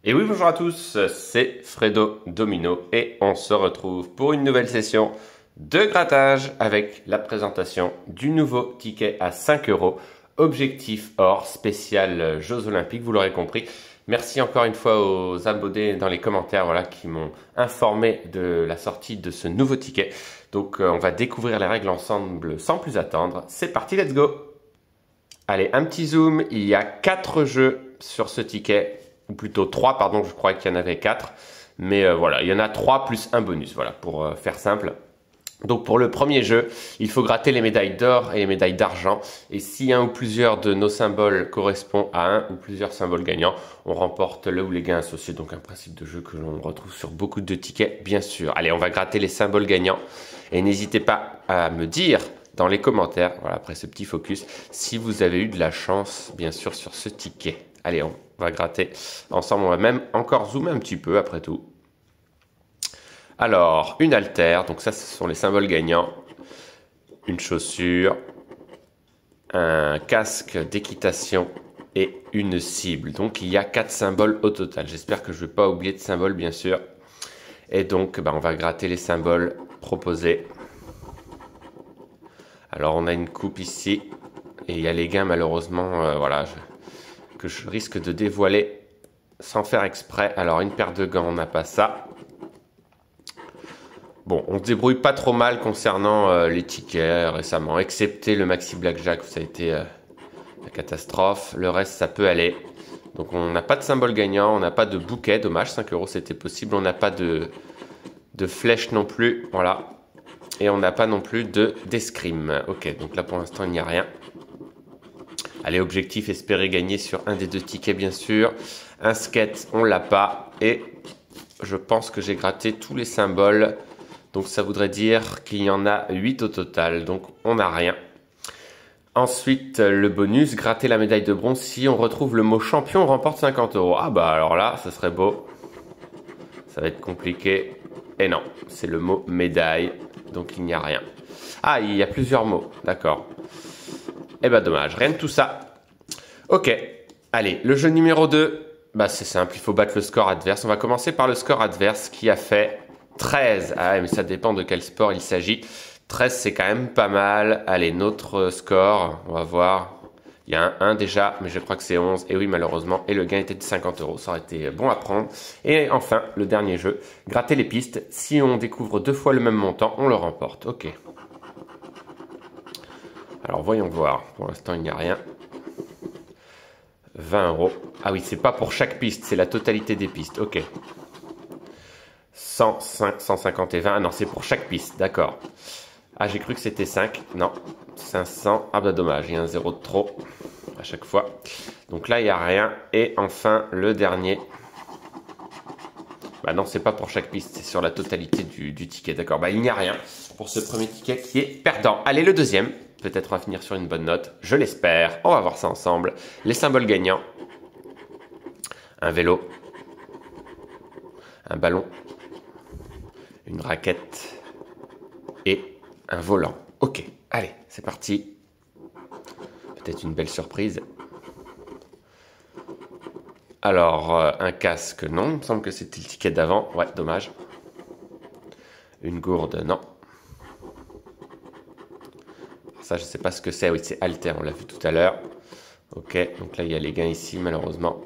Et oui, bonjour à tous, c'est Fredo Domino et on se retrouve pour une nouvelle session de grattage avec la présentation du nouveau ticket à 5 euros, objectif or spécial Jeux Olympiques, vous l'aurez compris. Merci encore une fois aux abonnés dans les commentaires voilà, qui m'ont informé de la sortie de ce nouveau ticket. Donc on va découvrir les règles ensemble sans plus attendre. C'est parti, let's go! Allez, un petit zoom, il y a 4 jeux sur ce ticket. Ou plutôt 3, pardon, je crois qu'il y en avait 4. Mais voilà, il y en a 3 plus un bonus, voilà, pour faire simple. Donc pour le premier jeu, il faut gratter les médailles d'or et les médailles d'argent. Et si un ou plusieurs de nos symboles correspond à un ou plusieurs symboles gagnants, on remporte le ou les gains associés. Donc un principe de jeu que l'on retrouve sur beaucoup de tickets, bien sûr. Allez, on va gratter les symboles gagnants. Et n'hésitez pas à me dire dans les commentaires, voilà, après ce petit focus, si vous avez eu de la chance, bien sûr, sur ce ticket. Allez, on va gratter ensemble. On va même encore zoomer un petit peu après tout. Alors, une haltère. Donc ça, ce sont les symboles gagnants. Une chaussure. Un casque d'équitation. Et une cible. Donc, il y a 4 symboles au total. J'espère que je ne vais pas oublier de symboles, bien sûr. Et donc, on va gratter les symboles proposés. Alors, on a une coupe ici. Et il y a les gains, malheureusement, voilà, que je risque de dévoiler sans faire exprès. Alors, une paire de gants, on n'a pas ça. Bon, on se débrouille pas trop mal concernant les tickets récemment, excepté le Maxi Blackjack, ça a été la catastrophe. Le reste, ça peut aller. Donc, on n'a pas de symbole gagnant, on n'a pas de bouquet, dommage, 5 euros c'était possible. On n'a pas de flèche non plus, voilà. Et on n'a pas non plus d'escrime. Ok, donc là pour l'instant, il n'y a rien. Allez, objectif, espérer gagner sur un des 2 tickets, bien sûr. Un skate, on l'a pas. Et je pense que j'ai gratté tous les symboles. Donc, ça voudrait dire qu'il y en a 8 au total. Donc, on n'a rien. Ensuite, le bonus, gratter la médaille de bronze. Si on retrouve le mot champion, on remporte 50 euros. Ah bah alors là, ça serait beau. Ça va être compliqué. Et non, c'est le mot médaille. Donc, il n'y a rien. Ah, il y a plusieurs mots. D'accord. Eh ben dommage, rien de tout ça. Ok, allez, le jeu numéro 2, c'est simple, il faut battre le score adverse. On va commencer par le score adverse qui a fait 13. Ah mais ça dépend de quel sport il s'agit. 13 c'est quand même pas mal. Allez, notre score, on va voir. Il y a un 1 déjà, mais je crois que c'est 11. Et oui, malheureusement, et le gain était de 50 euros. Ça aurait été bon à prendre. Et enfin, le dernier jeu, gratter les pistes. Si on découvre 2 fois le même montant, on le remporte. Ok. Alors voyons voir, pour l'instant il n'y a rien. 20 euros. Ah oui, c'est pas pour chaque piste, c'est la totalité des pistes. Ok. 105, 150 et 20. Ah non, c'est pour chaque piste, d'accord. Ah, j'ai cru que c'était 5. Non, 500. Ah bah dommage, il y a un 0 de trop à chaque fois. Donc là, il n'y a rien. Et enfin, le dernier. Bah non, c'est pas pour chaque piste, c'est sur la totalité du ticket. D'accord, bah il n'y a rien pour ce premier ticket qui est perdant. Allez, le deuxième. Peut-être on va finir sur une bonne note, je l'espère. On va voir ça ensemble. Les symboles gagnants. Un vélo. Un ballon. Une raquette. Et un volant. Ok, allez, c'est parti. Peut-être une belle surprise. Alors, un casque, non. Il me semble que c'était le ticket d'avant. Ouais, dommage. Une gourde, non. Ça, je sais pas ce que c'est. Oui, c'est haltère, on l'a vu tout à l'heure. Ok, donc là, il y a les gains ici, malheureusement.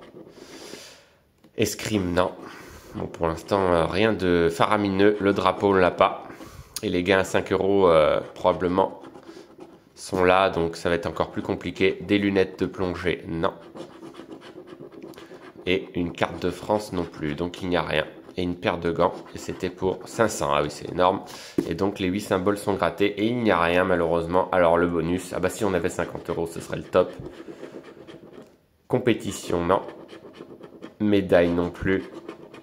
Escrime, non. Bon, pour l'instant, rien de faramineux. Le drapeau, on l'a pas. Et les gains à 5 euros, probablement, sont là. Donc, ça va être encore plus compliqué. Des lunettes de plongée, non. Et une carte de France non plus. Donc, il n'y a rien. Et une paire de gants. Et c'était pour 500. Ah oui, c'est énorme. Et donc, les 8 symboles sont grattés. Et il n'y a rien, malheureusement. Alors, le bonus. Ah bah, si on avait 50 euros, ce serait le top. Compétition, non. Médaille non plus.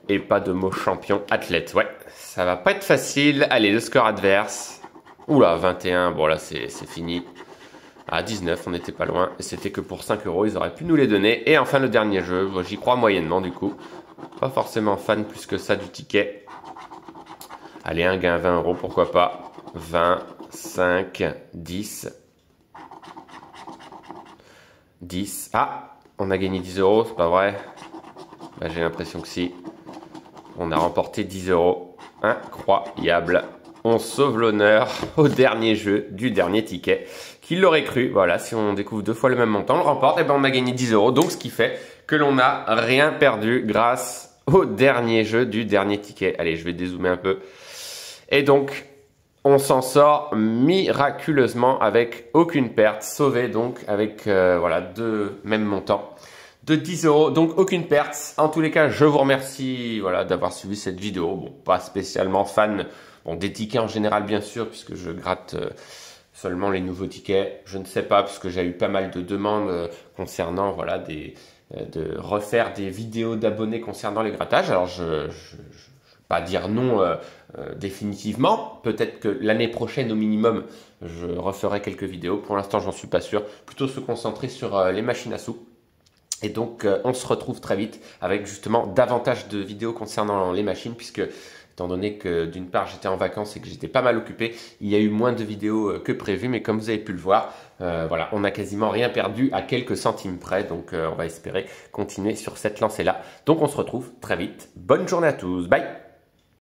Et pas de mot champion athlète. Ouais, ça va pas être facile. Allez, le score adverse. Oula, 21. Bon, là, c'est fini. À 19, on n'était pas loin. Et c'était que pour 5 euros, ils auraient pu nous les donner. Et enfin, le dernier jeu. Bon, j'y crois moyennement, du coup. Pas forcément fan plus que ça du ticket. Allez, un gain à 20 euros, pourquoi pas. 20, 5, 10. 10. Ah, on a gagné 10 euros, c'est pas vrai. Bah, j'ai l'impression que si. On a remporté 10 €. Incroyable. On sauve l'honneur au dernier jeu du dernier ticket. Qui l'aurait cru? Voilà, si on découvre 2 fois le même montant, on le remporte, et ben on a gagné 10 €. Donc ce qui fait que l'on n'a rien perdu grâce au dernier jeu du dernier ticket. Allez, je vais dézoomer un peu. Et donc, on s'en sort miraculeusement avec aucune perte. Sauvé donc avec voilà, 2 mêmes montants de 10 €. Donc aucune perte. En tous les cas, je vous remercie voilà, d'avoir suivi cette vidéo. Bon, pas spécialement fan des tickets en général, bien sûr, puisque je gratte seulement les nouveaux tickets. Je ne sais pas, puisque j'ai eu pas mal de demandes concernant voilà, de refaire des vidéos d'abonnés concernant les grattages. Alors, je ne vais pas dire non définitivement. Peut-être que l'année prochaine, au minimum, je referai quelques vidéos. Pour l'instant, j'en suis pas sûr. Plutôt se concentrer sur les machines à sous. Et donc, on se retrouve très vite avec justement davantage de vidéos concernant les machines, puisque étant donné que d'une part j'étais en vacances et que j'étais pas mal occupé, il y a eu moins de vidéos que prévu, mais comme vous avez pu le voir, voilà, on n'a quasiment rien perdu à quelques centimes près, donc on va espérer continuer sur cette lancée-là. Donc on se retrouve très vite. Bonne journée à tous, bye!